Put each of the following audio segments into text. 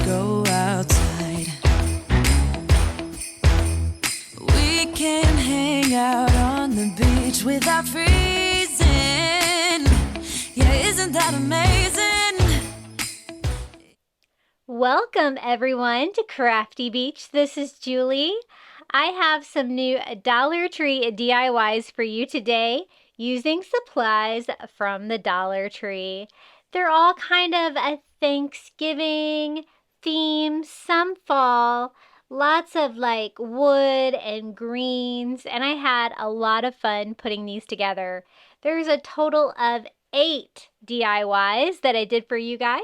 go outside. We can hang out on the beach without freezing. Yeah, isn't that amazing? Welcome everyone to Crafty Beach. This is Julie. I have some new Dollar Tree DIYs for you today using supplies from the Dollar Tree. They're all kind of a Thanksgiving theme, some fall, lots of like wood and greens, and I had a lot of fun putting these together. There's a total of 8 DIYs that I did for you guys,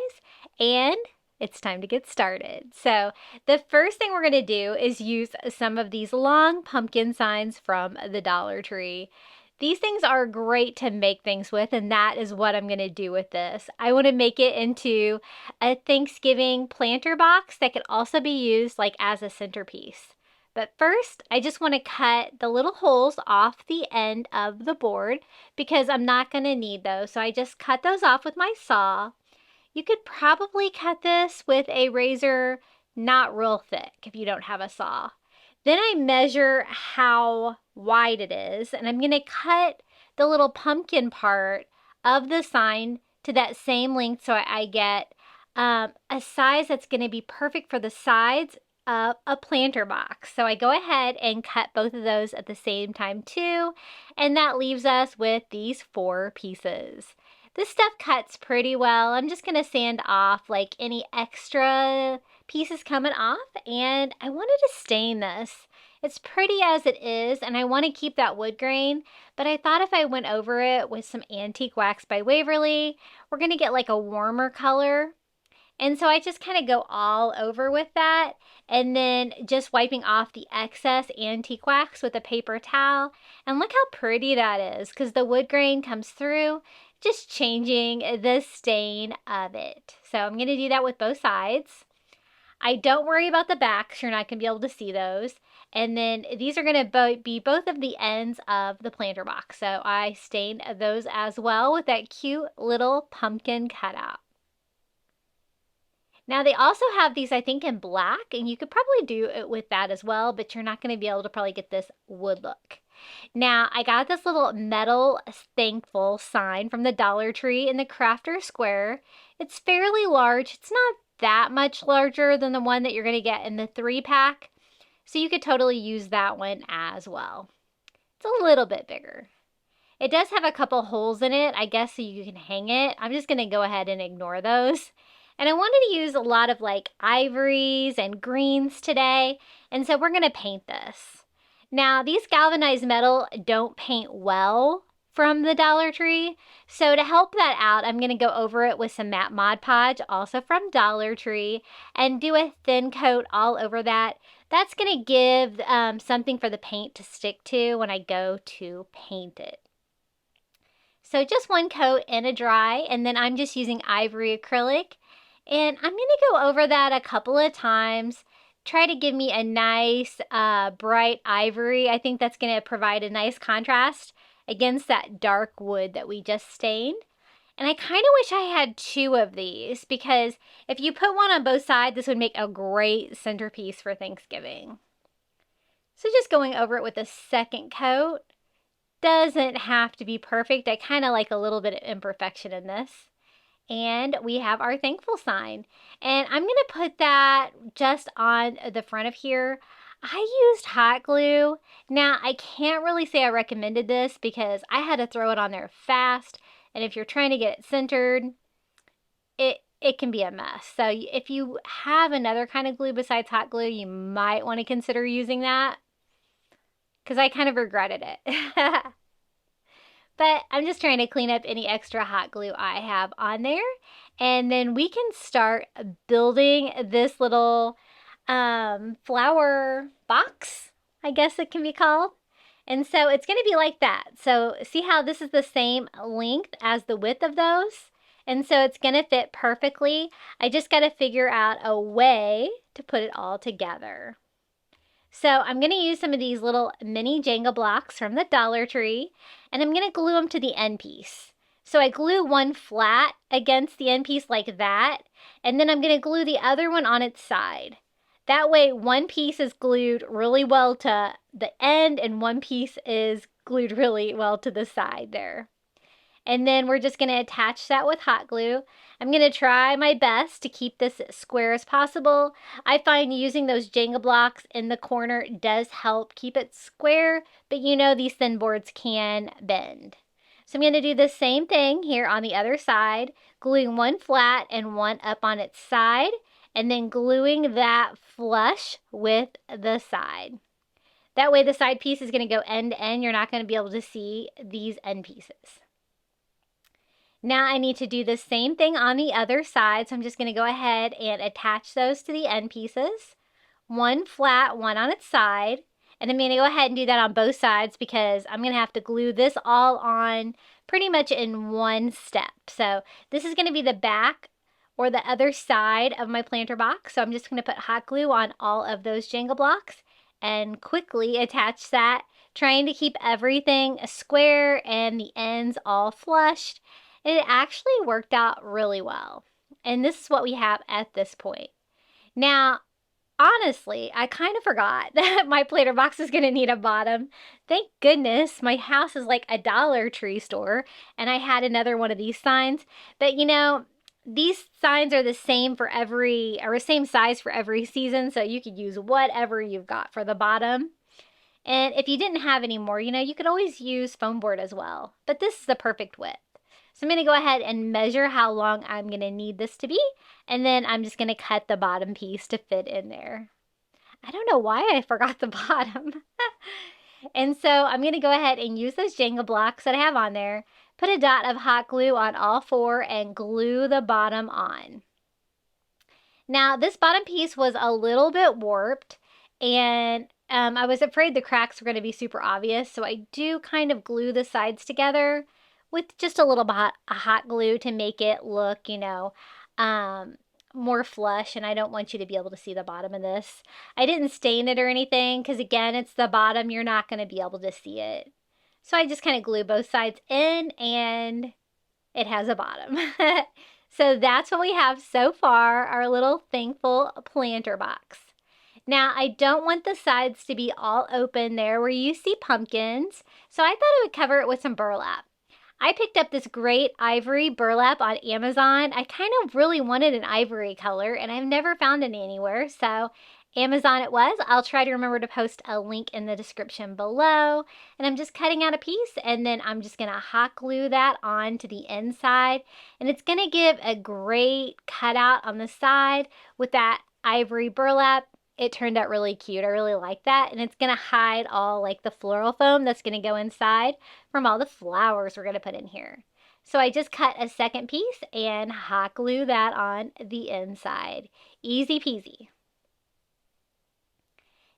and it's time to get started. So the first thing we're going to do is use some of these long pumpkin signs from the Dollar Tree. These things are great to make things with, and that is what I'm going to do with this. I want to make it into a Thanksgiving planter box that could also be used like as a centerpiece. But first, I just want to cut the little holes off the end of the board because I'm not going to need those. So I just cut those off with my saw. You could probably cut this with a razor, not real thick if you don't have a saw. Then I measure how wide it is, and I'm going to cut the little pumpkin part of the sign to that same length so I get a size that's going to be perfect for the sides of a planter box. So I go ahead and cut both of those at the same time too, and that leaves us with these 4 pieces. This stuff cuts pretty well. I'm just going to sand off like any extra pieces coming off, and I wanted to stain this. It's pretty as it is, and I want to keep that wood grain, but I thought if I went over it with some antique wax by Waverly, we're going to get like a warmer color. And so I just kind of go all over with that, and then just wiping off the excess antique wax with a paper towel. And look how pretty that is, because the wood grain comes through, just changing the stain of it. So I'm going to do that with both sides. I don't worry about the backs, you're not going to be able to see those. And then these are going to be both of the ends of the planter box. So I stained those as well with that cute little pumpkin cutout. Now they also have these, I think, in black, and you could probably do it with that as well, but you're not going to be able to probably get this wood look. Now, I got this little metal thankful sign from the Dollar Tree in the Crafter Square. It's fairly large. It's not that much larger than the one that you're going to get in the 3-pack, so you could totally use that one as well. It's a little bit bigger. It does have a couple holes in it, I guess, so you can hang it. I'm just going to go ahead and ignore those. And I wanted to use a lot of like ivories and greens today, and so we're going to paint this. Now, these galvanized metal don't paint well from the Dollar Tree, so to help that out, I'm going to go over it with some matte Mod Podge, also from Dollar Tree, and do a thin coat all over that. That's going to give something for the paint to stick to when I go to paint it. So just one coat and a dry, and then I'm just using ivory acrylic, and I'm going to go over that a couple of times. Try to give me a nice bright ivory. I think that's going to provide a nice contrast against that dark wood that we just stained. And I kind of wish I had 2 of these, because if you put one on both sides, this would make a great centerpiece for Thanksgiving. So just going over it with a second coat. Doesn't have to be perfect. I kind of like a little bit of imperfection in this. And we have our thankful sign. And I'm going to put that just on the front of here. I used hot glue. Now, I can't really say I recommended this because I had to throw it on there fast. And if you're trying to get it centered, it can be a mess. So if you have another kind of glue besides hot glue, you might want to consider using that, because I kind of regretted it. But I'm just trying to clean up any extra hot glue I have on there. And then we can start building this little flower box, I guess it can be called. And so it's going to be like that. So see how this is the same length as the width of those? And so it's going to fit perfectly. I just got to figure out a way to put it all together. So I'm going to use some of these little mini Jenga blocks from the Dollar Tree, and I'm going to glue them to the end piece. So I glue one flat against the end piece like that, And then I'm going to glue the other one on its side. That way one piece is glued really well to the end and one piece is glued really well to the side there. And then we're just going to attach that with hot glue. I'm going to try my best to keep this as square as possible. I find using those Jenga blocks in the corner does help keep it square, but you know these thin boards can bend. So I'm going to do the same thing here on the other side, gluing one flat and one up on its side, and then gluing that flush with the side. That way the side piece is going to go end to end. You're not going to be able to see these end pieces. Now I need to do the same thing on the other side, so I'm just going to go ahead and attach those to the end pieces. One flat, one on its side. And I'm going to go ahead and do that on both sides because I'm going to have to glue this all on pretty much in one step. So this is going to be the back or the other side of my planter box. So I'm just going to put hot glue on all of those Jenga blocks and quickly attach that, trying to keep everything square and the ends all flushed. And it actually worked out really well. And this is what we have at this point. Now, honestly, I kind of forgot that my planter box is going to need a bottom. Thank goodness my house is like a Dollar Tree store and I had another one of these signs. But you know, these signs are the same for same size for every season, so you could use whatever you've got for the bottom. And if you didn't have any more, you know, you could always use foam board as well. But this is the perfect width. So I'm going to go ahead and measure how long I'm going to need this to be, and then I'm just going to cut the bottom piece to fit in there. I don't know why I forgot the bottom. And so I'm going to go ahead and use those Jenga blocks that I have on there, put a dot of hot glue on all four, and glue the bottom on. Now this bottom piece was a little bit warped, and I was afraid the cracks were going to be super obvious, so I do kind of glue the sides together with just a little bit of hot glue to make it look, you know, more flush, and I don't want you to be able to see the bottom of this. I didn't stain it or anything because, again, it's the bottom. You're not going to be able to see it. So I just kind of glue both sides in, and it has a bottom. So that's what we have so far, our little thankful planter box. Now, I don't want the sides to be all open there where you see pumpkins, so I thought I would cover it with some burlap. I picked up this great ivory burlap on Amazon. I kind of really wanted an ivory color, and I've never found it anywhere, so Amazon it was. I'll try to remember to post a link in the description below. And I'm just cutting out a piece, and then I'm just going to hot glue that onto the inside. And it's going to give a great cutout on the side with that ivory burlap. It turned out really cute. I really like that. And it's going to hide all like the floral foam that's going to go inside from all the flowers we're going to put in here. So I just cut a second piece and hot glue that on the inside. Easy peasy.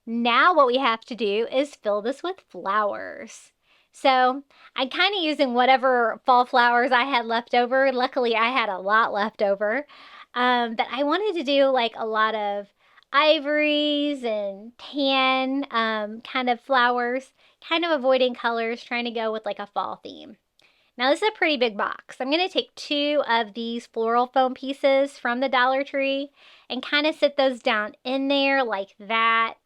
Now what we have to do is fill this with flowers. So I'm kind of using whatever fall flowers I had left over. Luckily I had a lot left over. But I wanted to do like a lot of ivories and tan kind of flowers, kind of avoiding colors, trying to go with like a fall theme. Now this is a pretty big box. I'm going to take 2 of these floral foam pieces from the Dollar Tree and kind of sit those down in there like that.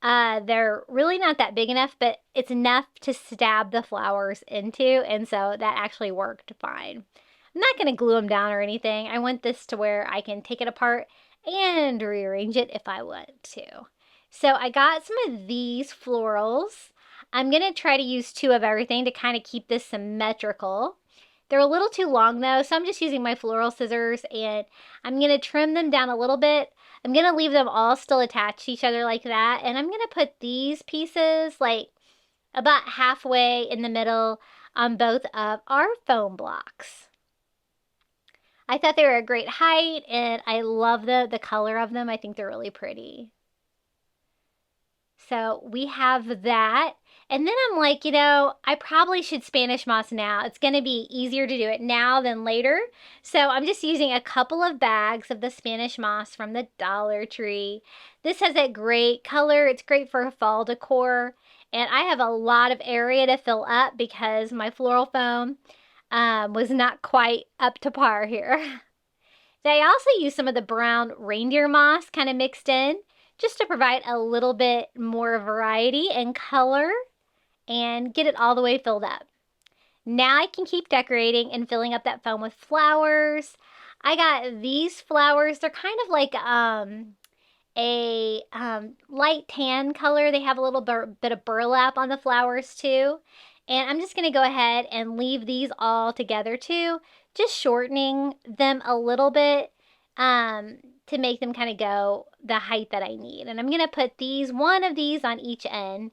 They're really not that big enough, but it's enough to stab the flowers into, and so that actually worked fine. I'm not going to glue them down or anything. I want this to where I can take it apart and rearrange it if I want to. So I got some of these florals. I'm going to try to use 2 of everything to kind of keep this symmetrical. They're a little too long though, so I'm just using my floral scissors, and I'm going to trim them down a little bit. I'm going to leave them all still attached to each other like that, and I'm going to put these pieces like about halfway in the middle on both of our foam blocks. I thought they were a great height, and I love the color of them. I think they're really pretty. So we have that. And then I'm like, you know, I probably should Spanish moss now. It's going to be easier to do it now than later. So I'm just using a couple of bags of the Spanish moss from the Dollar Tree. This has a great color. It's great for fall decor. And I have a lot of area to fill up because my floral foam was not quite up to par here. I also use some of the brown reindeer moss kind of mixed in just to provide a little bit more variety and color and get it all the way filled up. Now I can keep decorating and filling up that foam with flowers. I got these flowers. They're kind of like a light tan color. They have a little bit of burlap on the flowers too. And I'm just going to go ahead and leave these all together too, just shortening them a little bit to make them kind of go the height that I need. And I'm going to put one of these on each end,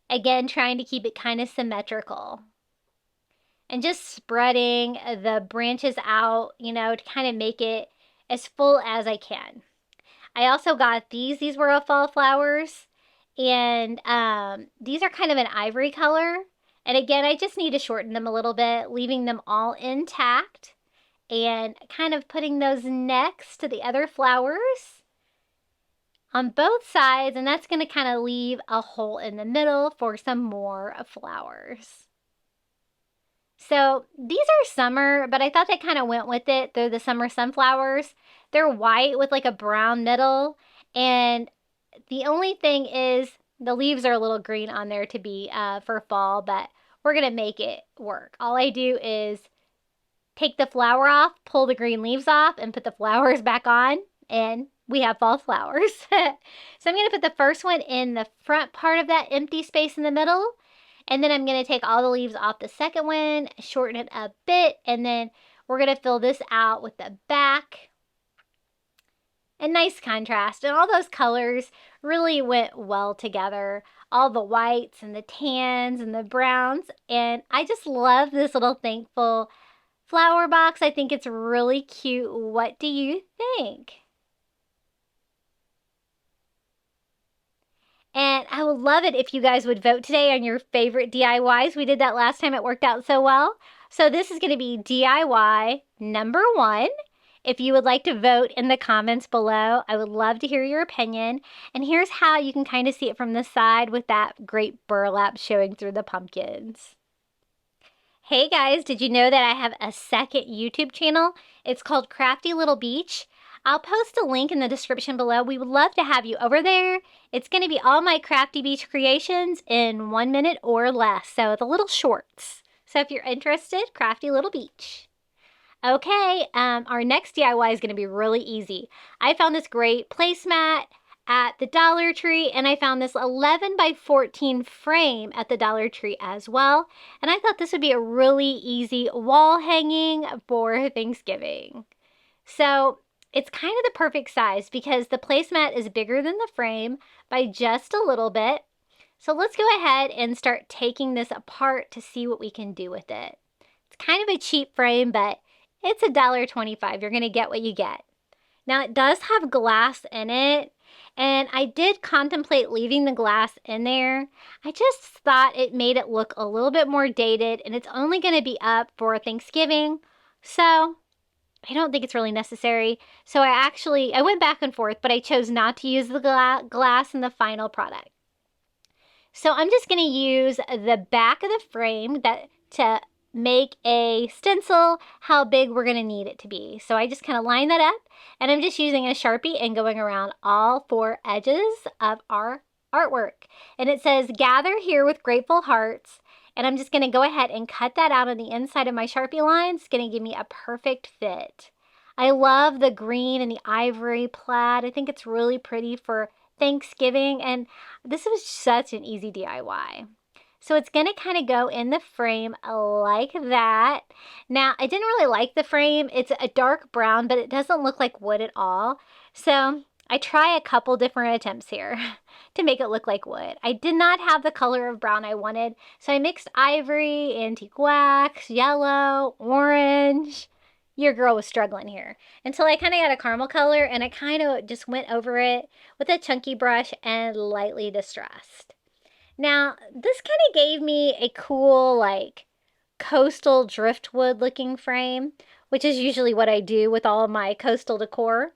again trying to keep it kind of symmetrical. And just spreading the branches out, you know, to kind of make it as full as I can. I also got these. These were fall flowers. And these are kind of an ivory color. And again, I just need to shorten them a little bit, leaving them all intact. And kind of putting those next to the other flowers on both sides. And that's going to kind of leave a hole in the middle for some more flowers. So these are summer, but I thought they kind of went with it. They're the summer sunflowers. They're white with like a brown middle. And the only thing is the leaves are a little green on there to be for fall, but we're going to make it work. All I do is take the flower off, pull the green leaves off, and put the flowers back on, and we have fall flowers. So I'm going to put the first one in the front part of that empty space in the middle. And then I'm going to take all the leaves off the second one, shorten it a bit, and then we're going to fill this out with the back. A nice contrast, and all those colors really went well together. All the whites and the tans and the browns, and I just love this little thankful flower box. I think it's really cute. What do you think? And I would love it if you guys would vote today on your favorite DIYs. We did that last time. It worked out so well. So this is going to be DIY number 1. If you would like to vote in the comments below, I would love to hear your opinion. And here's how you can kind of see it from the side with that great burlap showing through the pumpkins. Hey guys, did you know that I have a second YouTube channel? It's called Crafty Little Beach. I'll post a link in the description below. We would love to have you over there. It's going to be all my Crafty Beach creations in 1 minute or less. So the little shorts. So if you're interested, Crafty Little Beach. Okay, our next DIY is going to be really easy. I found this great placemat at the Dollar Tree, and I found this 11 by 14 frame at the Dollar Tree as well. And I thought this would be a really easy wall hanging for Thanksgiving. So it's kind of the perfect size because the placemat is bigger than the frame by just a little bit. So let's go ahead and start taking this apart to see what we can do with it. It's kind of a cheap frame, but it's $1.25. You're going to get what you get. Now it does have glass in it, and I did contemplate leaving the glass in there. I just thought it made it look a little bit more dated, and it's only going to be up for Thanksgiving. So I don't think it's really necessary. So I went back and forth, but I chose not to use the glass in the final product. So I'm just going to use the back of the frame to make a stencil how big we're going to need it to be. So I just kind of line that up, and I'm just using a Sharpie and going around all 4 edges of our artwork. And it says, "Gather here with grateful hearts." And I'm just going to go ahead and cut that out on the inside of my Sharpie line. It's going to give me a perfect fit. I love the green and the ivory plaid. I think it's really pretty for Thanksgiving, and this was such an easy DIY. So it's going to kind of go in the frame like that. Now, I didn't really like the frame. It's a dark brown, but it doesn't look like wood at all. So I try a couple different attempts here to make it look like wood. I did not have the color of brown I wanted, so I mixed ivory, antique wax, yellow, orange. Your girl was struggling here until I kind of got a caramel color, and I kind of just went over it with a chunky brush and lightly distressed. Now, this kind of gave me a cool, like, coastal driftwood looking frame, which is usually what I do with all of my coastal decor.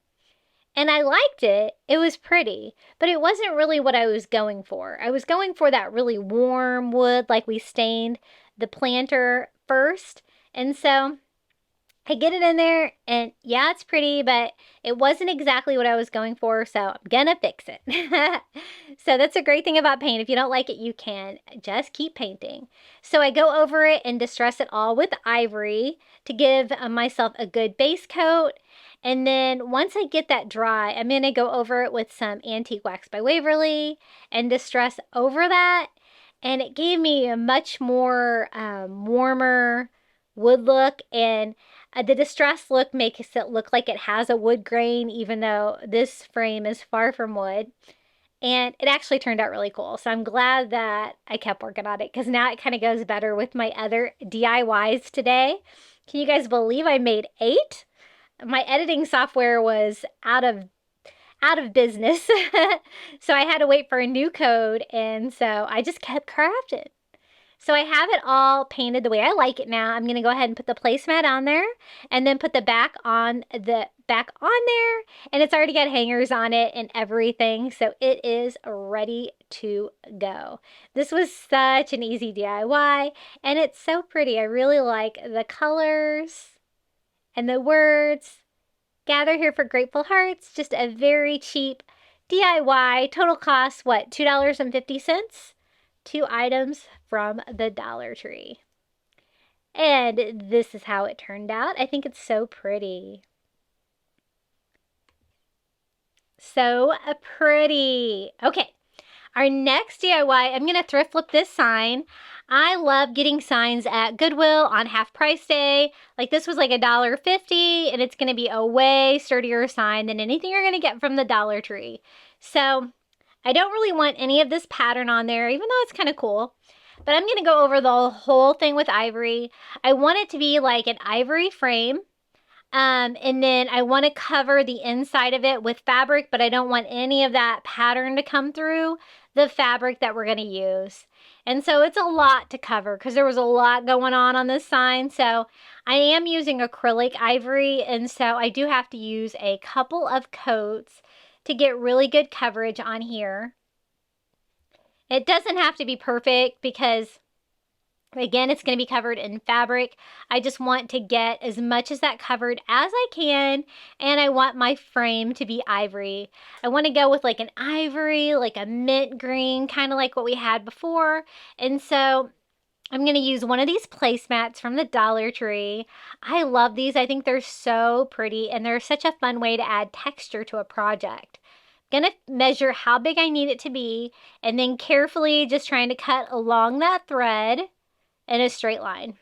And I liked it. It was pretty, but it wasn't really what I was going for. I was going for that really warm wood, like we stained the planter first. And so I get it in there, and yeah, it's pretty, but it wasn't exactly what I was going for, so I'm gonna fix it. So that's a great thing about paint. If you don't like it, you can just keep painting. So I go over it and distress it all with ivory to give myself a good base coat. And then once I get that dry, I'm gonna go over it with some antique wax by Waverly and distress over that. And it gave me a much more warmer wood look, and the distress look makes it look like it has a wood grain, even though this frame is far from wood. And it actually turned out really cool. So I'm glad that I kept working on it, because now it kind of goes better with my other DIYs today. Can you guys believe I made 8? My editing software was out of business. So I had to wait for a new code, and so I just kept crafting. So I have it all painted the way I like it now. I'm going to go ahead and put the placemat on there, and then put the back on there, and it's already got hangers on it and everything, so it is ready to go. This was such an easy DIY, and it's so pretty. I really like the colors and the words. Gather here for grateful hearts. Just a very cheap DIY. Total cost, what, $2.50? 2 items from the Dollar Tree. And this is how it turned out. I think it's so pretty. So pretty. Okay, our next DIY, I'm going to thrift flip this sign. I love getting signs at Goodwill on half price day. Like this was like $1.50, and it's going to be a way sturdier sign than anything you're going to get from the Dollar Tree. So I don't really want any of this pattern on there, even though it's kind of cool. But I'm going to go over the whole thing with ivory. I want it to be like an ivory frame. And then I want to cover the inside of it with fabric, but I don't want any of that pattern to come through the fabric that we're going to use. And so it's a lot to cover, because there was a lot going on this sign. So I am using acrylic ivory, and so I do have to use a couple of coats to get really good coverage on here. It doesn't have to be perfect, because again, it's going to be covered in fabric. I just want to get as much as that covered as I can, and I want my frame to be ivory. I want to go with like an ivory, like a mint green, kind of like what we had before. And so I'm going to use one of these placemats from the Dollar Tree. I love these. I think they're so pretty, and they're such a fun way to add texture to a project. I'm going to measure how big I need it to be, and then carefully just trying to cut along that thread in a straight line.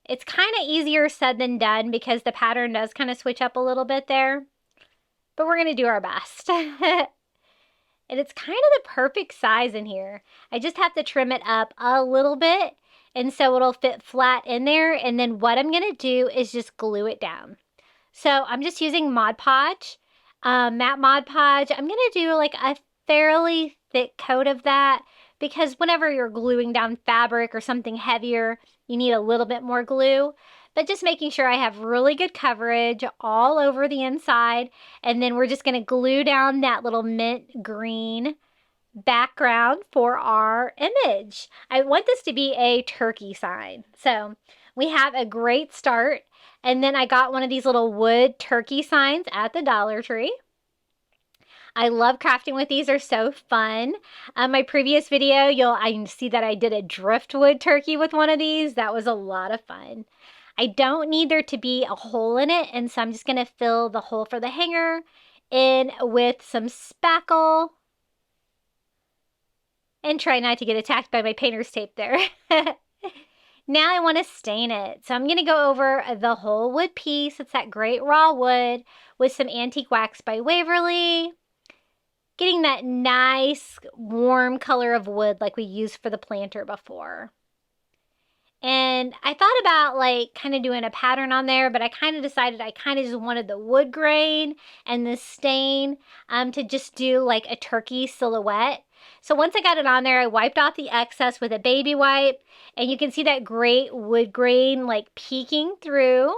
It's kind of easier said than done, because the pattern does kind of switch up a little bit there, but we're going to do our best. And it's kind of the perfect size in here. I just have to trim it up a little bit, and so it'll fit flat in there. And then what I'm going to do is just glue it down. So I'm just using Mod Podge, matte Mod Podge. I'm going to do like a fairly thick coat of that, because whenever you're gluing down fabric or something heavier, you need a little bit more glue. But just making sure I have really good coverage all over the inside. And then we're just going to glue down that little mint green background for our image. I want this to be a turkey sign. So we have a great start. And then I got one of these little wood turkey signs at the Dollar Tree. I love crafting with these. They're so fun. My previous video, I see that I did a driftwood turkey with one of these. That was a lot of fun. I don't need there to be a hole in it, and so I'm just going to fill the hole for the hanger in with some spackle. And try not to get attacked by my painter's tape there. Now I want to stain it. So I'm going to go over the whole wood piece. It's that great raw wood with some antique wax by Waverly. Getting that nice warm color of wood like we used for the planter before. And I thought about like kind of doing a pattern on there, but I kind of decided I kind of just wanted the wood grain and the stain to just do like a turkey silhouette. So once I got it on there, I wiped off the excess with a baby wipe, and you can see that great wood grain like peeking through.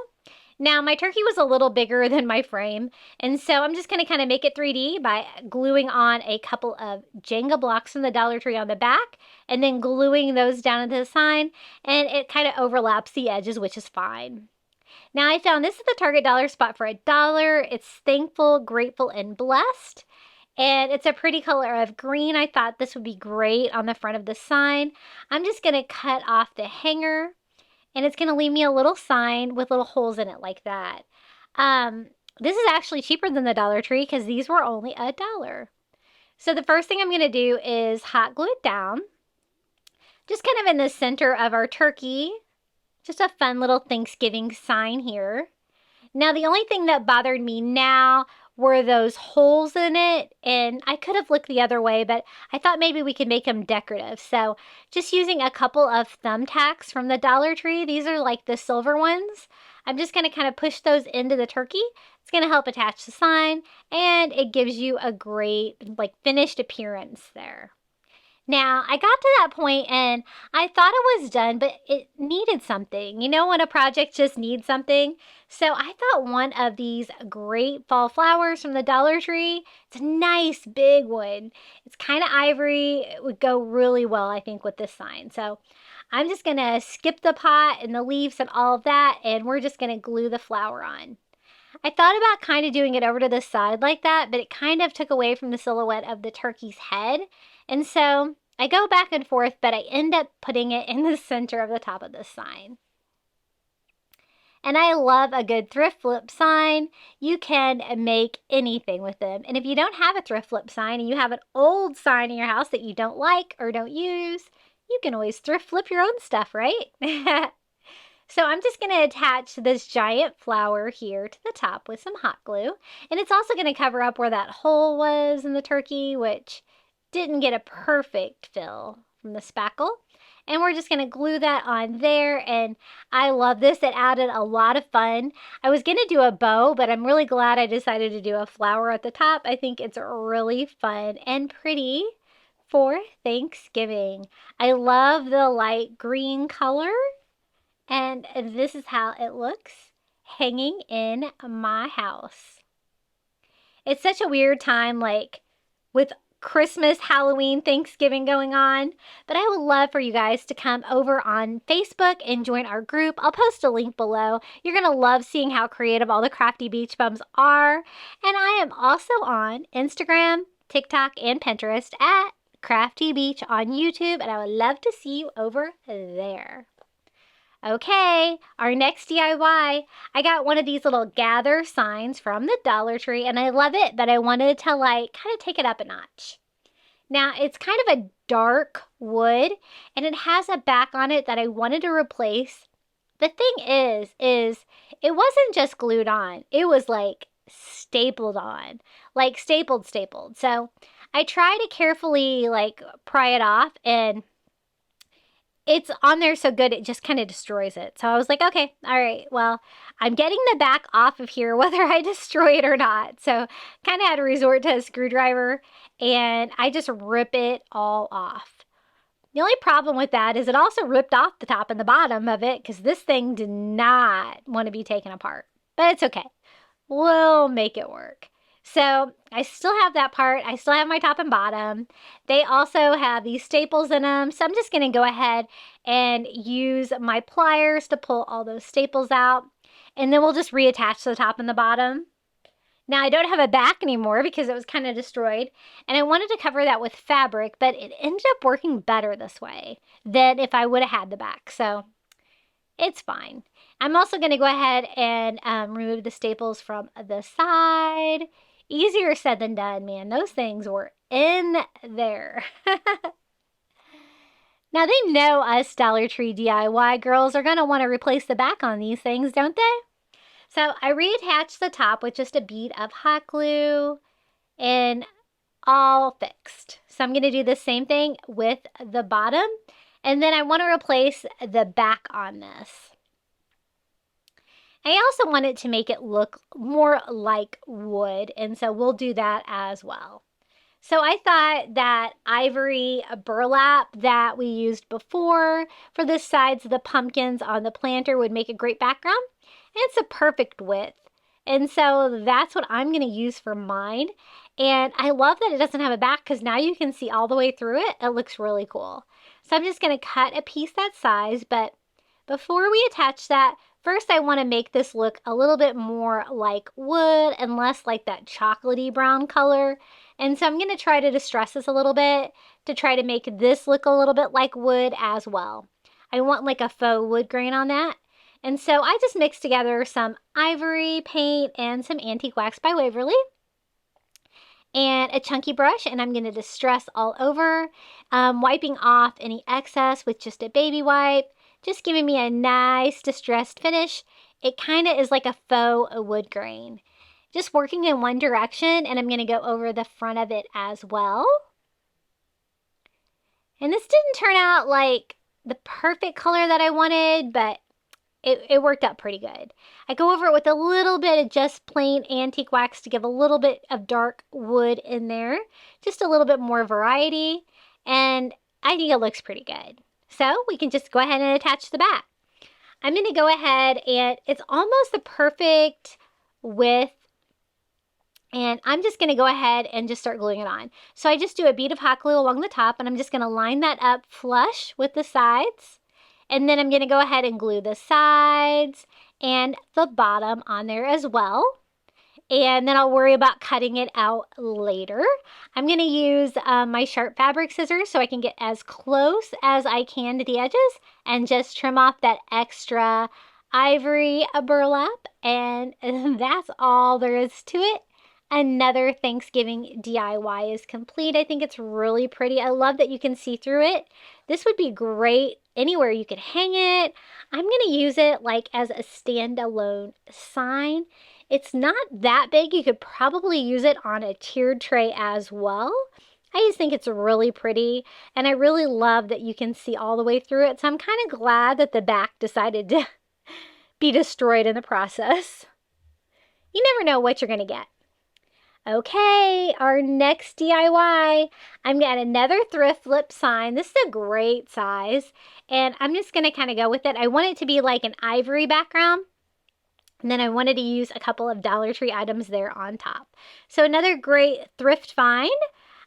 Now, my turkey was a little bigger than my frame, and so I'm just going to kind of make it 3D by gluing on a couple of Jenga blocks from the Dollar Tree on the back, and then gluing those down into the sign, and it kind of overlaps the edges, which is fine. Now I found this at the Target dollar spot for $1. It's thankful, grateful, and blessed. And it's a pretty color of green. I thought this would be great on the front of the sign. I'm just going to cut off the hanger, and it's going to leave me a little sign with little holes in it like that. This is actually cheaper than the Dollar Tree because these were only $1. So the first thing I'm going to do is hot glue it down. Just kind of in the center of our turkey. Just a fun little Thanksgiving sign here. Now the only thing that bothered me now were those holes in it, and I could have looked the other way, but I thought maybe we could make them decorative. So just using a couple of thumbtacks from the Dollar Tree, these are like the silver ones. I'm just going to kind of push those into the turkey. It's going to help attach the sign, and it gives you a great like finished appearance there. Now, I got to that point and I thought it was done, but it needed something. You know when a project just needs something? So I thought one of these great fall flowers from the Dollar Tree, it's a nice big one. It's kind of ivory. It would go really well, I think, with this sign. So I'm just going to skip the pot and the leaves and all of that, and we're just going to glue the flower on. I thought about kind of doing it over to the side like that, but it kind of took away from the silhouette of the turkey's head. And so I go back and forth, but I end up putting it in the center of the top of the sign. And I love a good thrift flip sign. You can make anything with them. And if you don't have a thrift flip sign and you have an old sign in your house that you don't like or don't use, you can always thrift flip your own stuff, right? So I'm just going to attach this giant flower here to the top with some hot glue. And it's also going to cover up where that hole was in the turkey, which didn't get a perfect fill from the spackle. And we're just going to glue that on there. And I love this. It added a lot of fun. I was going to do a bow, but I'm really glad I decided to do a flower at the top. I think it's really fun and pretty for Thanksgiving. I love the light green color. And this is how it looks hanging in my house. It's such a weird time, like with Christmas, Halloween, Thanksgiving going on. But I would love for you guys to come over on Facebook and join our group. I'll post a link below. You're going to love seeing how creative all the Crafty Beach Bums are. And I am also on Instagram, TikTok, and Pinterest at Crafty Beach on YouTube. And I would love to see you over there. Okay, our next DIY, I got one of these little gather signs from the Dollar Tree, and I love it, but I wanted to like kind of take it up a notch. Now, it's kind of a dark wood, and it has a back on it that I wanted to replace. The thing is it wasn't just glued on. It was like stapled on, like stapled. So I try to carefully like pry it off, and it's on there so good it just kind of destroys it. So I was like, okay, all right, well, I'm getting the back off of here whether I destroy it or not. So kind of had to resort to a screwdriver, and I just rip it all off. The only problem with that is it also ripped off the top and the bottom of it because this thing did not want to be taken apart. But it's okay. We'll make it work. So I still have that part. I still have my top and bottom. They also have these staples in them. So I'm just going to go ahead and use my pliers to pull all those staples out. And then we'll just reattach the top and the bottom. Now I don't have a back anymore because it was kind of destroyed. And I wanted to cover that with fabric, but it ended up working better this way than if I would have had the back. So it's fine. I'm also going to go ahead and remove the staples from the side. Easier said than done, man. Those things were in there. Now, they know us Dollar Tree DIY girls are going to want to replace the back on these things, don't they? So I reattached the top with just a bead of hot glue and all fixed. So I'm going to do the same thing with the bottom. And then I want to replace the back on this. I also wanted to make it look more like wood, and so we'll do that as well. So I thought that ivory burlap that we used before for the sides of the pumpkins on the planter would make a great background. And it's a perfect width. And so that's what I'm going to use for mine. And I love that it doesn't have a back because now you can see all the way through it. It looks really cool. So I'm just going to cut a piece that size, but before we attach that, First, I want to make this look a little bit more like wood and less like that chocolatey brown color. And so I'm going to try to distress this a little bit to try to make this look a little bit like wood as well. I want like a faux wood grain on that. And so I just mixed together some ivory paint and some antique wax by Waverly and a chunky brush, and I'm going to distress all over, wiping off any excess with just a baby wipe, just giving me a nice distressed finish. It kind of is like a faux wood grain. Just working in one direction, and I'm going to go over the front of it as well. And this didn't turn out like the perfect color that I wanted, but it worked out pretty good. I go over it with a little bit of just plain antique wax to give a little bit of dark wood in there. Just a little bit more variety. And I think it looks pretty good. So we can just go ahead and attach the back. I'm going to go ahead and it's almost the perfect width. And I'm just going to go ahead and just start gluing it on. So I just do a bead of hot glue along the top, and I'm just going to line that up flush with the sides. And then I'm going to go ahead and glue the sides and the bottom on there as well. And then I'll worry about cutting it out later. I'm going to use my sharp fabric scissors so I can get as close as I can to the edges and just trim off that extra ivory burlap. And that's all there is to it. Another Thanksgiving DIY is complete. I think it's really pretty. I love that you can see through it. This would be great anywhere you could hang it. I'm going to use it like as a standalone sign. It's not that big. You could probably use it on a tiered tray as well. I just think it's really pretty, and I really love that you can see all the way through it. So I'm kind of glad that the back decided to be destroyed in the process. You never know what you're going to get. Okay, our next DIY, I'm getting another thrift flip sign. This is a great size, and I'm just going to kind of go with it. I want it to be like an ivory background, and then I wanted to use a couple of Dollar Tree items there on top. So another great thrift find.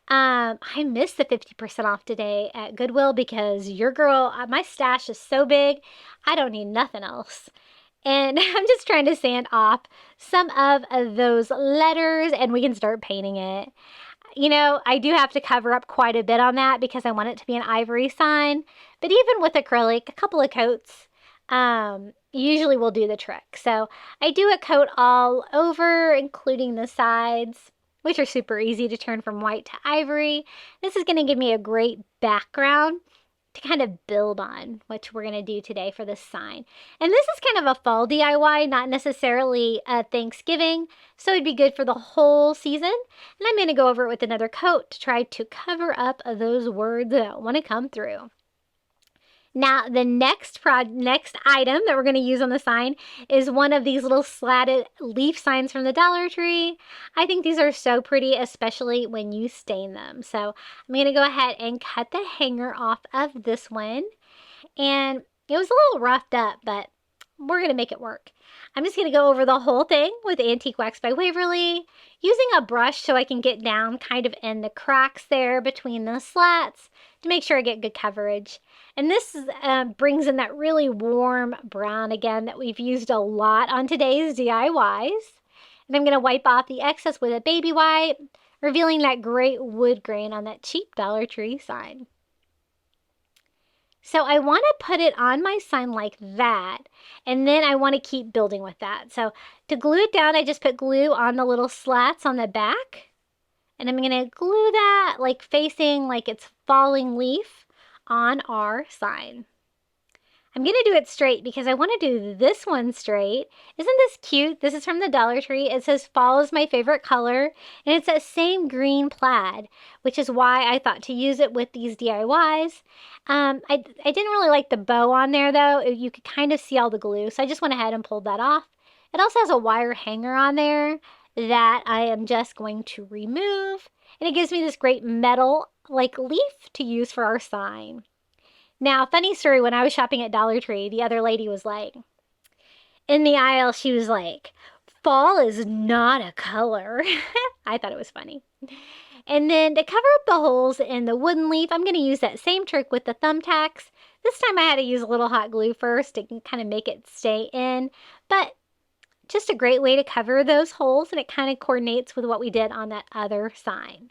I missed the 50% off today at Goodwill because your girl, my stash is so big, I don't need nothing else. And I'm just trying to sand off some of those letters, and we can start painting it. You know, I do have to cover up quite a bit on that because I want it to be an ivory sign. But even with acrylic, a couple of coats usually will do the trick. So I do a coat all over, including the sides, which are super easy to turn from white to ivory. This is going to give me a great background to kind of build on, which we're going to do today for this sign. And this is kind of a fall DIY, not necessarily a Thanksgiving, so it'd be good for the whole season. And I'm going to go over it with another coat to try to cover up those words that want to come through. Now, the next item that we're going to use on the sign is one of these little slatted leaf signs from the Dollar Tree. I think these are so pretty, especially when you stain them. So I'm going to go ahead and cut the hanger off of this one. And it was a little roughed up, but we're going to make it work. I'm just going to go over the whole thing with Antique Wax by Waverly, using a brush so I can get down kind of in the cracks there between the slats to make sure I get good coverage. And this brings in that really warm brown again that we've used a lot on today's DIYs. And I'm going to wipe off the excess with a baby wipe, revealing that great wood grain on that cheap Dollar Tree sign. So I want to put it on my sign like that, and then I want to keep building with that. So to glue it down, I just put glue on the little slats on the back, and I'm going to glue that like facing like it's falling leaf on our sign. I'm going to do it straight because I want to do this one straight. Isn't this cute? This is from the Dollar Tree. It says fall is my favorite color, and it's that same green plaid, which is why I thought to use it with these DIYs. I didn't really like the bow on there though. You could kind of see all the glue, so I just went ahead and pulled that off. It also has a wire hanger on there that I am just going to remove, and it gives me this great metal like leaf to use for our sign. Now, funny story, when I was shopping at Dollar Tree, the other lady was like, in the aisle, she was like, fall is not a color. I thought it was funny. And then to cover up the holes in the wooden leaf, I'm going to use that same trick with the thumbtacks. This time I had to use a little hot glue first to kind of make it stay in, but just a great way to cover those holes, and it kind of coordinates with what we did on that other sign.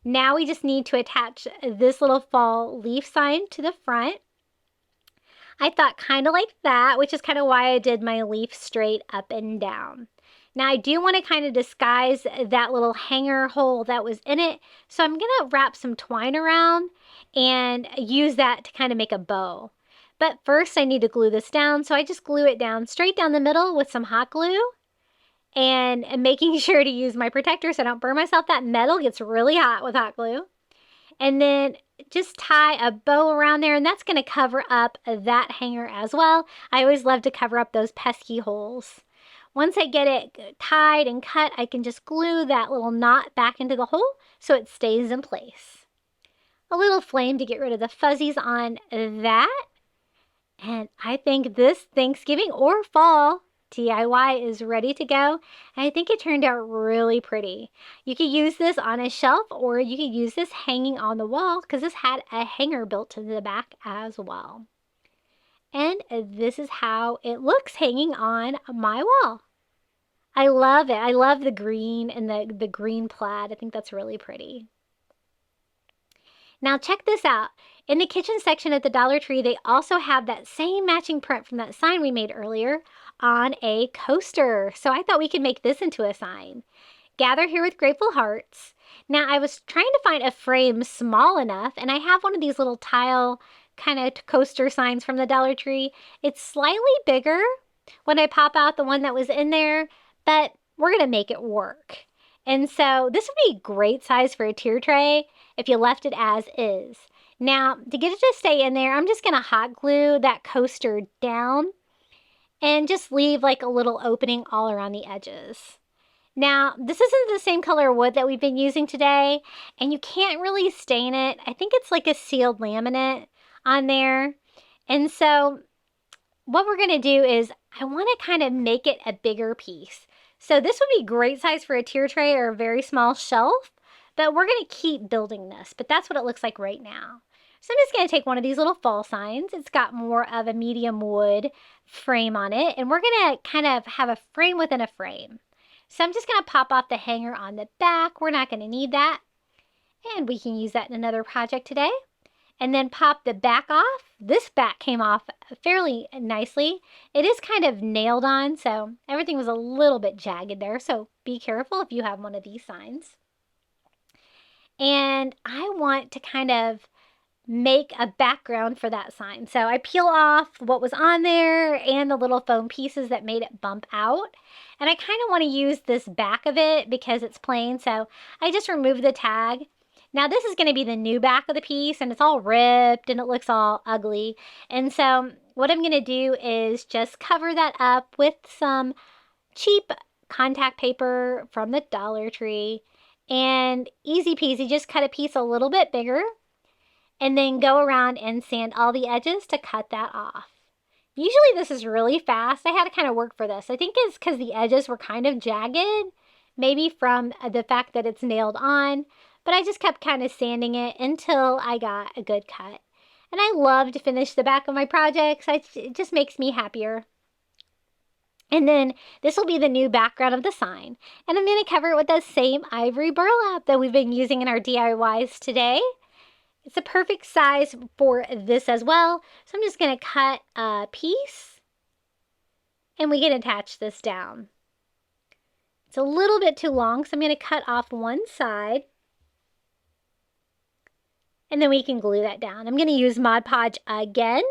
Now we just need to attach this little fall leaf sign to the front. I thought kind of like that, which is kind of why I did my leaf straight up and down. Now I do want to kind of disguise that little hanger hole that was in it, so I'm going to wrap some twine around and use that to kind of make a bow. But first I need to glue this down, so I just glue it down straight down the middle with some hot glue, and making sure to use my protector so I don't burn myself. That metal gets really hot with hot glue. And then just tie a bow around there, and that's going to cover up that hanger as well. I always love to cover up those pesky holes. Once I get it tied and cut, I can just glue that little knot back into the hole so it stays in place. A little flame to get rid of the fuzzies on that. And I think this Thanksgiving or fall DIY is ready to go. And I think it turned out really pretty. You could use this on a shelf, or you could use this hanging on the wall, because this had a hanger built to the back as well. And this is how it looks hanging on my wall. I love it. I love the green and the green plaid. I think that's really pretty. Now check this out. In the kitchen section at the Dollar Tree, they also have that same matching print from that sign we made earlier on a coaster. So I thought we could make this into a sign. Gather here with grateful hearts. Now I was trying to find a frame small enough, and I have one of these little tile kind of coaster signs from the Dollar Tree. It's slightly bigger when I pop out the one that was in there, but we're going to make it work. And so this would be a great size for a tier tray if you left it as is. Now, to get it to stay in there, I'm just going to hot glue that coaster down and just leave like a little opening all around the edges. Now, this isn't the same color wood that we've been using today, and you can't really stain it. I think it's like a sealed laminate on there. And so what we're going to do is I want to kind of make it a bigger piece. So this would be a great size for a tier tray or a very small shelf, but we're going to keep building this. But that's what it looks like right now. So I'm just going to take one of these little fall signs. It's got more of a medium wood frame on it, and we're going to kind of have a frame within a frame. So I'm just going to pop off the hanger on the back. We're not going to need that, and we can use that in another project today. And then pop the back off. This back came off fairly nicely. It is kind of nailed on, so everything was a little bit jagged there, so be careful if you have one of these signs. And I want to kind of make a background for that sign. So I peel off what was on there and the little foam pieces that made it bump out. And I kind of want to use this back of it because it's plain, so I just removed the tag. Now this is going to be the new back of the piece, and it's all ripped and it looks all ugly. And so what I'm going to do is just cover that up with some cheap contact paper from the Dollar Tree, and easy peasy, just cut a piece a little bit bigger and then go around and sand all the edges to cut that off. Usually this is really fast. I had to kind of work for this. I think it's because the edges were kind of jagged, maybe from the fact that it's nailed on. But I just kept kind of sanding it until I got a good cut. And I love to finish the back of my projects. It just makes me happier. And then this will be the new background of the sign. And I'm going to cover it with the same ivory burlap that we've been using in our DIYs today. It's a perfect size for this as well. So I'm just going to cut a piece, and we can attach this down. It's a little bit too long, so I'm going to cut off one side. And then we can glue that down. I'm going to use Mod Podge again.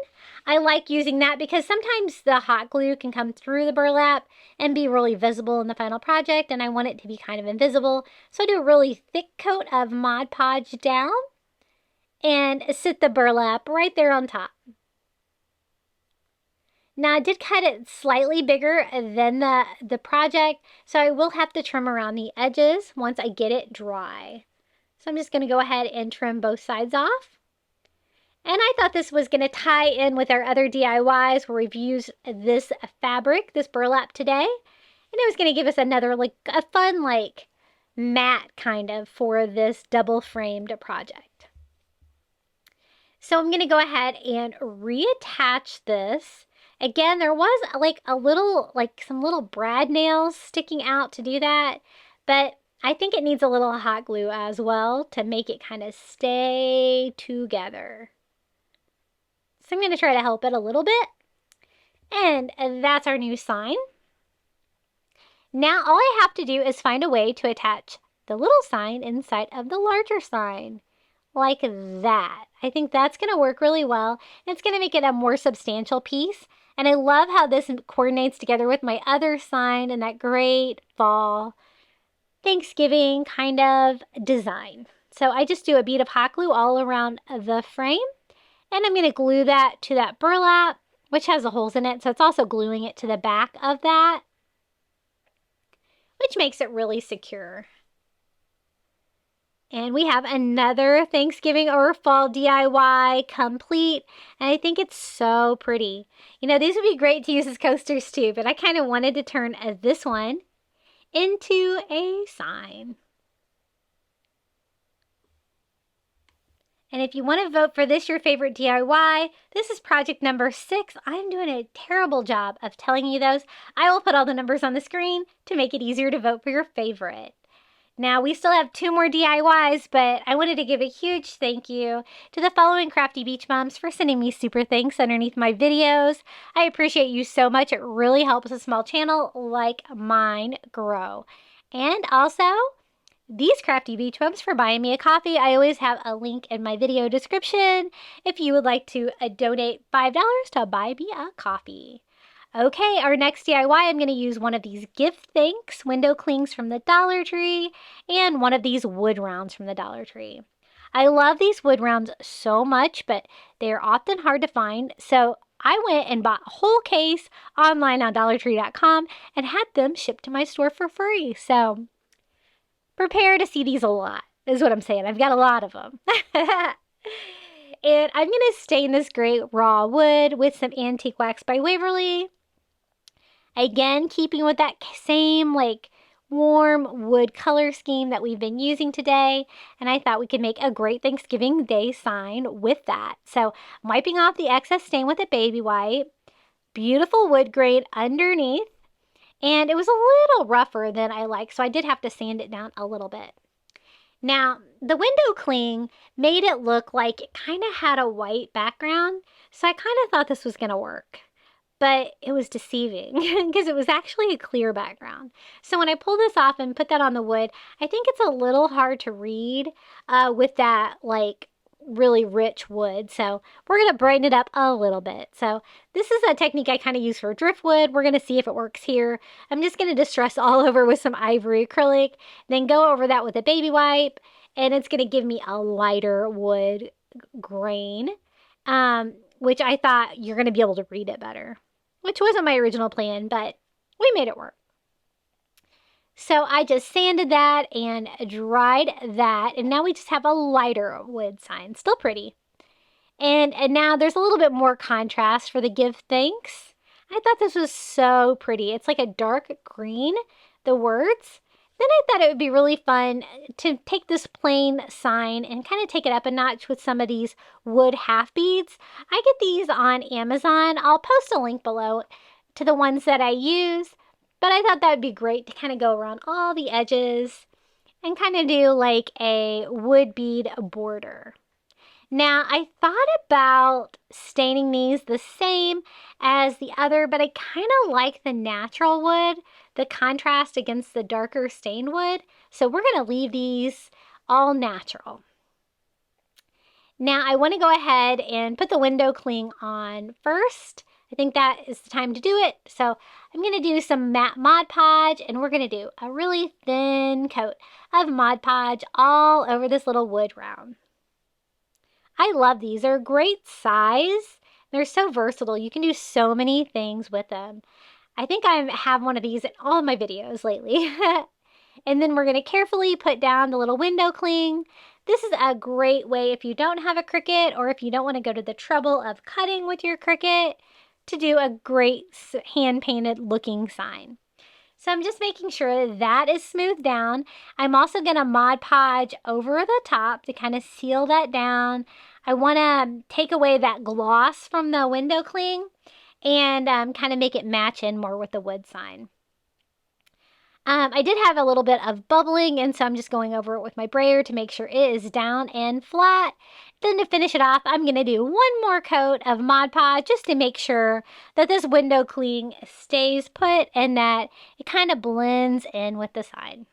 I like using that because sometimes the hot glue can come through the burlap and be really visible in the final project, and I want it to be kind of invisible. So I do a really thick coat of Mod Podge down and sit the burlap right there on top. Now I did cut it slightly bigger than the project, so I will have to trim around the edges once I get it dry. So I'm just going to go ahead and trim both sides off. And I thought this was going to tie in with our other DIYs where we've used this fabric, this burlap today. And it was going to give us another, like, a fun, like, mat kind of for this double framed project. So I'm going to go ahead and reattach this. Again, there was like a little, like some little brad nails sticking out to do that, but I think it needs a little hot glue as well to make it kind of stay together. So I'm going to try to help it a little bit. And that's our new sign. Now all I have to do is find a way to attach the little sign inside of the larger sign. Like that. I think that's going to work really well. It's going to make it a more substantial piece. And I love how this coordinates together with my other sign and that great fall Thanksgiving kind of design. So I just do a bead of hot glue all around the frame. And I'm going to glue that to that burlap, which has the holes in it. So it's also gluing it to the back of that, which makes it really secure. And we have another Thanksgiving or fall DIY complete. And I think it's so pretty. You know, these would be great to use as coasters too, but I kind of wanted to turn this one into a sign. And if you want to vote for this, your favorite DIY, this is project number 6. I'm doing a terrible job of telling you those. I will put all the numbers on the screen to make it easier to vote for your favorite. Now, we still have 2 more DIYs, but I wanted to give a huge thank you to the following Crafty Beach Moms for sending me super thanks underneath my videos. I appreciate you so much. It really helps a small channel like mine grow. And also, these Crafty Beach Moms for buying me a coffee. I always have a link in my video description if you would like to donate $5 to buy me a coffee. Okay, our next DIY, I'm going to use one of these gift thanks window clings from the Dollar Tree and one of these wood rounds from the Dollar Tree. I love these wood rounds so much, but they're often hard to find. So I went and bought a whole case online on dollartree.com and had them shipped to my store for free. So prepare to see these a lot, is what I'm saying. I've got a lot of them. And I'm going to stain this great raw wood with some antique wax by Waverly. Again, keeping with that same like warm wood color scheme that we've been using today. And I thought we could make a great Thanksgiving Day sign with that. So I'm wiping off the excess stain with a baby wipe. Beautiful wood grain underneath. And it was a little rougher than I like, so I did have to sand it down a little bit. Now, the window cling made it look like it kind of had a white background, so I kind of thought this was going to work. But it was deceiving because it was actually a clear background. So when I pull this off and put that on the wood, I think it's a little hard to read with that like really rich wood. So we're going to brighten it up a little bit. So this is a technique I kind of use for driftwood. We're going to see if it works here. I'm just going to distress all over with some ivory acrylic, then go over that with a baby wipe, and it's going to give me a lighter wood grain, which I thought you're going to be able to read it better, which wasn't my original plan, but we made it work. So I just sanded that and dried that, and now we just have a lighter wood sign. Still pretty. And now there's a little bit more contrast for the give thanks. I thought this was so pretty. It's like a dark green, the words. Then I thought it would be really fun to take this plain sign and kind of take it up a notch with some of these wood half beads. I get these on Amazon. I'll post a link below to the ones that I use. But I thought that would be great to kind of go around all the edges and kind of do like a wood bead border. Now, I thought about staining these the same as the other, but I kind of like the natural wood, the contrast against the darker stained wood. So we're going to leave these all natural. Now, I want to go ahead and put the window cling on first. I think that is the time to do it. So I'm going to do some matte Mod Podge, and we're going to do a really thin coat of Mod Podge all over this little wood round. I love these. They're a great size. They're so versatile. You can do so many things with them. I think I have one of these in all of my videos lately. And then we're going to carefully put down the little window cling. This is a great way if you don't have a Cricut or if you don't want to go to the trouble of cutting with your Cricut to do a great hand-painted looking sign. So I'm just making sure that is smoothed down. I'm also going to Mod Podge over the top to kind of seal that down. I want to take away that gloss from the window cling and kind of make it match in more with the wood sign. I did have a little bit of bubbling, and so I'm just going over it with my brayer to make sure it is down and flat. Then to finish it off, I'm going to do one more coat of Mod Podge just to make sure that this window cling stays put and that it kind of blends in with the sign.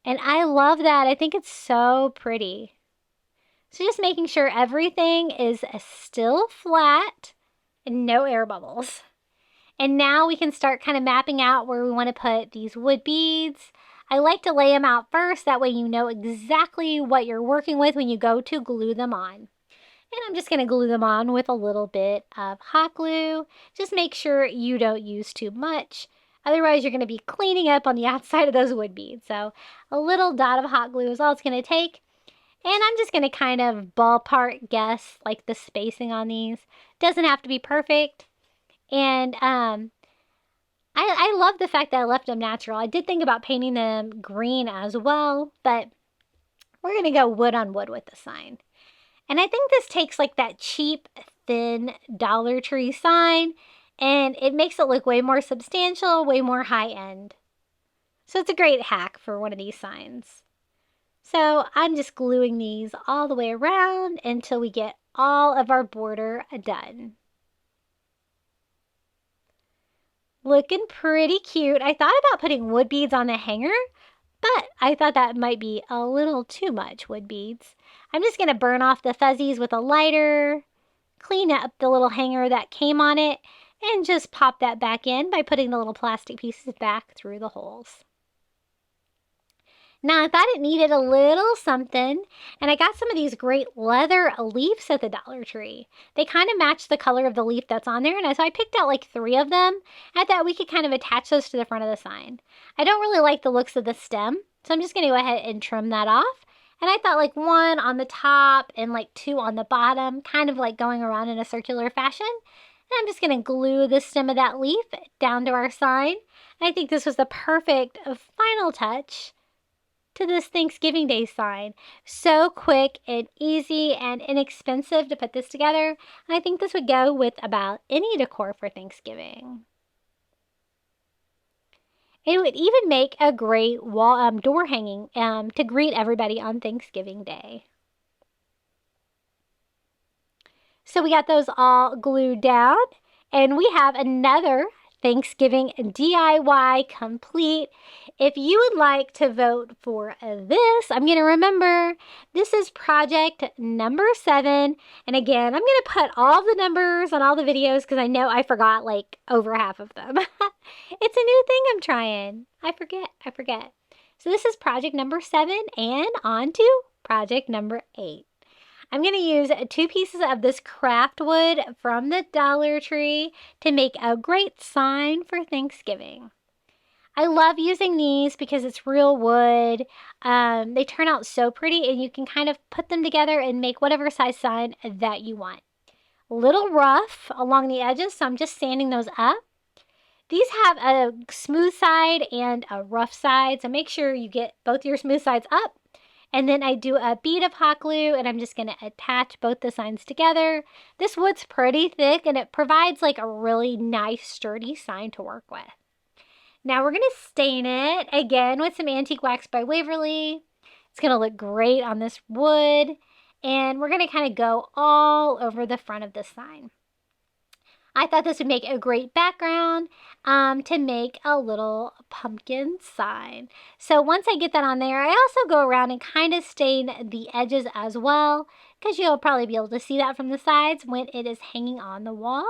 And I love that. I think it's so pretty. So just making sure everything is still flat and no air bubbles. And now we can start kind of mapping out where we want to put these wood beads. I like to lay them out first, that way you know exactly what you're working with when you go to glue them on. And I'm just going to glue them on with a little bit of hot glue. Just make sure you don't use too much. Otherwise, you're going to be cleaning up on the outside of those wood beads. So a little dot of hot glue is all it's going to take. And I'm just going to kind of ballpark guess like the spacing on these. Doesn't have to be perfect. And I love the fact that I left them natural. I did think about painting them green as well, but we're going to go wood on wood with the sign. And I think this takes like that cheap, thin Dollar Tree sign, and it makes it look way more substantial, way more high-end. So it's a great hack for one of these signs. So I'm just gluing these all the way around until we get all of our border done. Looking pretty cute. I thought about putting wood beads on the hanger, but I thought that might be a little too much wood beads. I'm just going to burn off the fuzzies with a lighter, clean up the little hanger that came on it, and just pop that back in by putting the little plastic pieces back through the holes. Now, I thought it needed a little something, and I got some of these great leather leaves at the Dollar Tree. They kind of match the color of the leaf that's on there, and so I picked out like 3 of them. I thought we could kind of attach those to the front of the sign. I don't really like the looks of the stem, so I'm just going to go ahead and trim that off. And I thought like 1 on the top and like 2 on the bottom, kind of like going around in a circular fashion. And I'm just going to glue the stem of that leaf down to our sign. And I think this was the perfect final touch to this Thanksgiving Day sign. So quick and easy and inexpensive to put this together. And I think this would go with about any decor for Thanksgiving. It would even make a great wall door hanging to greet everybody on Thanksgiving Day. So we got those all glued down, and we have another Thanksgiving DIY complete. If you would like to vote for this, I'm going to remember this is project number 7. And again, I'm going to put all the numbers on all the videos because I know I forgot like over half of them. It's a new thing I'm trying. I forget. So this is project number 7 and on to project number 8. I'm going to use 2 pieces of this craft wood from the Dollar Tree to make a great sign for Thanksgiving. I love using these because it's real wood. They turn out so pretty, and you can kind of put them together and make whatever size sign that you want. A little rough along the edges, so I'm just sanding those up. These have a smooth side and a rough side, so make sure you get both your smooth sides up. And then I do a bead of hot glue, and I'm just going to attach both the signs together. This wood's pretty thick, and it provides like a really nice sturdy sign to work with. Now we're going to stain it again with some antique wax by Waverly. It's going to look great on this wood, and we're going to kind of go all over the front of the sign. I thought this would make a great background to make a little pumpkin sign. So once I get that on there, I also go around and kind of stain the edges as well, because you'll probably be able to see that from the sides when it is hanging on the wall.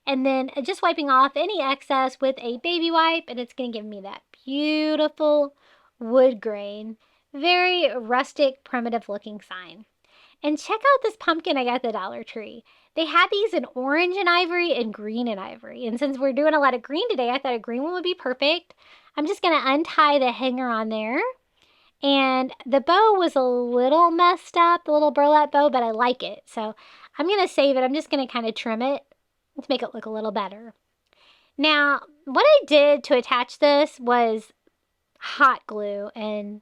And then just wiping off any excess with a baby wipe, and it's going to give me that beautiful wood grain, very rustic, primitive looking sign. And check out this pumpkin I got at the Dollar Tree. They had these in orange and ivory and green and ivory. And since we're doing a lot of green today, I thought a green one would be perfect. I'm just going to untie the hanger on there. And the bow was a little messed up, the little burlap bow, but I like it. So I'm going to save it. I'm just going to kind of trim it to make it look a little better. Now, what I did to attach this was hot glue. And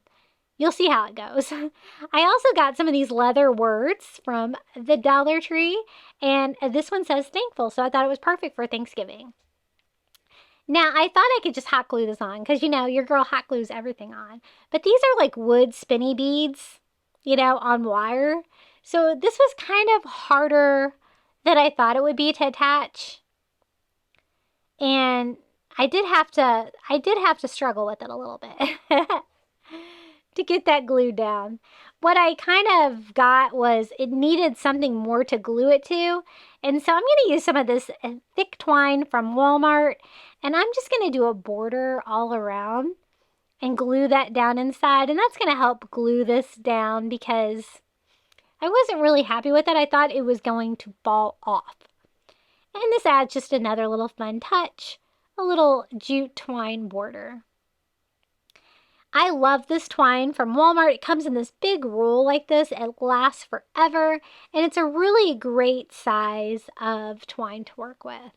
you'll see how it goes. I also got some of these leather words from the Dollar Tree, and this one says thankful, so I thought it was perfect for Thanksgiving. Now, I thought I could just hot glue this on because, you know, your girl hot glues everything on. But these are like wood spinny beads, you know, on wire. So this was kind of harder than I thought it would be to attach. And I did have to struggle with it a little bit to get that glued down. What I kind of got was it needed something more to glue it to. And so I'm going to use some of this thick twine from Walmart. And I'm just going to do a border all around and glue that down inside. And that's going to help glue this down because I wasn't really happy with it. I thought it was going to fall off. And this adds just another little fun touch, a little jute twine border. I love this twine from Walmart. It comes in this big roll like this. It lasts forever, and it's a really great size of twine to work with.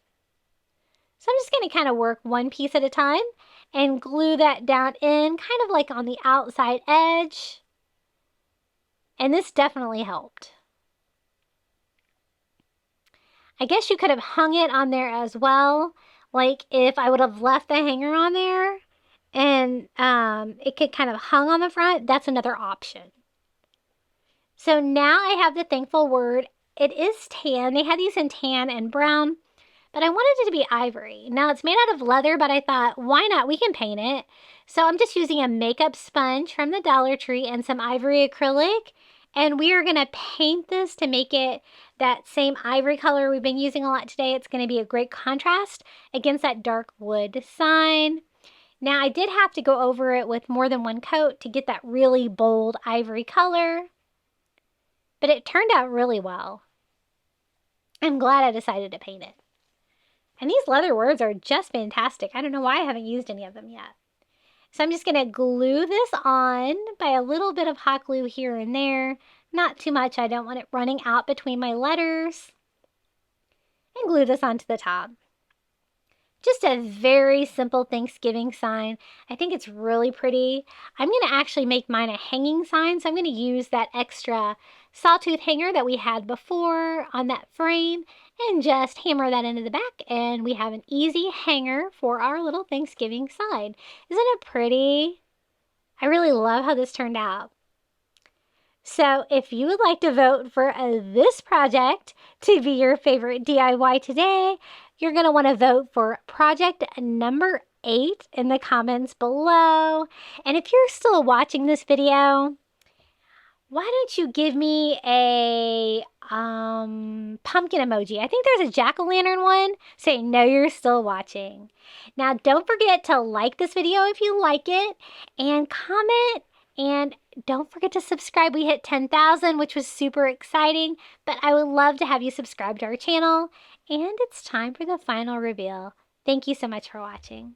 So I'm just going to kind of work one piece at a time and glue that down in, kind of like on the outside edge. And this definitely helped. I guess you could have hung it on there as well. Like if I would have left the hanger on there and it could kind of hung on the front, that's another option. So now I have the thankful word. It is tan. They had these in tan and brown, but I wanted it to be ivory. Now it's made out of leather, but I thought, why not? We can paint it. So I'm just using a makeup sponge from the Dollar Tree and some ivory acrylic. And we are going to paint this to make it that same ivory color we've been using a lot today. It's going to be a great contrast against that dark wood sign. Now I did have to go over it with more than one coat to get that really bold ivory color. But it turned out really well. I'm glad I decided to paint it. And these leather words are just fantastic. I don't know why I haven't used any of them yet. So I'm just going to glue this on by a little bit of hot glue here and there. Not too much. I don't want it running out between my letters. And glue this onto the top. Just a very simple Thanksgiving sign. I think it's really pretty. I'm going to actually make mine a hanging sign. So I'm going to use that extra sawtooth hanger that we had before on that frame and just hammer that into the back, and we have an easy hanger for our little Thanksgiving sign. Isn't it pretty? I really love how this turned out. So if you would like to vote for this project to be your favorite DIY today, you're going to want to vote for project number 8 in the comments below. And if you're still watching this video, why don't you give me a pumpkin emoji? I think there's a jack-o'-lantern one saying, no, you're still watching. Now, don't forget to like this video if you like it, and comment, and don't forget to subscribe. We hit 10,000, which was super exciting, but I would love to have you subscribe to our channel, and it's time for the final reveal. Thank you so much for watching.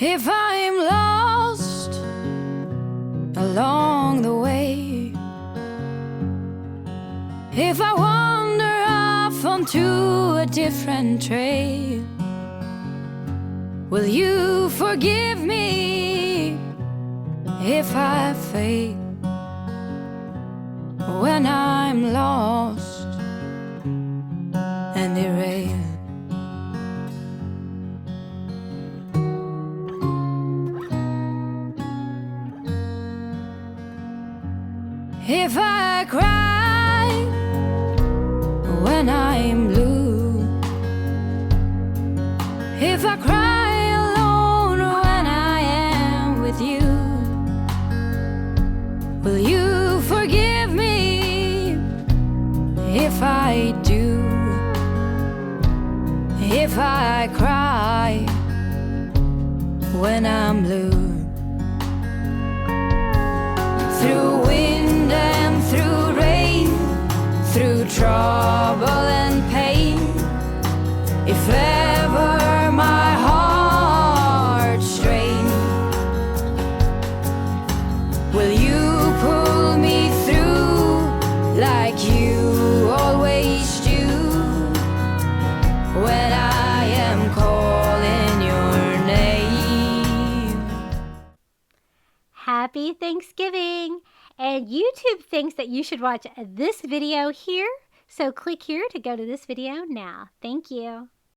If I'm lost along the way, if I wander off onto a different trail, will you forgive me if I fail when I'm lost and derailed? If I cry when I'm blue, if I cry alone when I am with you, will you forgive me if I do? If I cry when I'm blue, through wind Will you pull me through like you always do when I am calling your name? Happy Thanksgiving! And YouTube thinks that you should watch this video here, so click here to go to this video now. Thank you.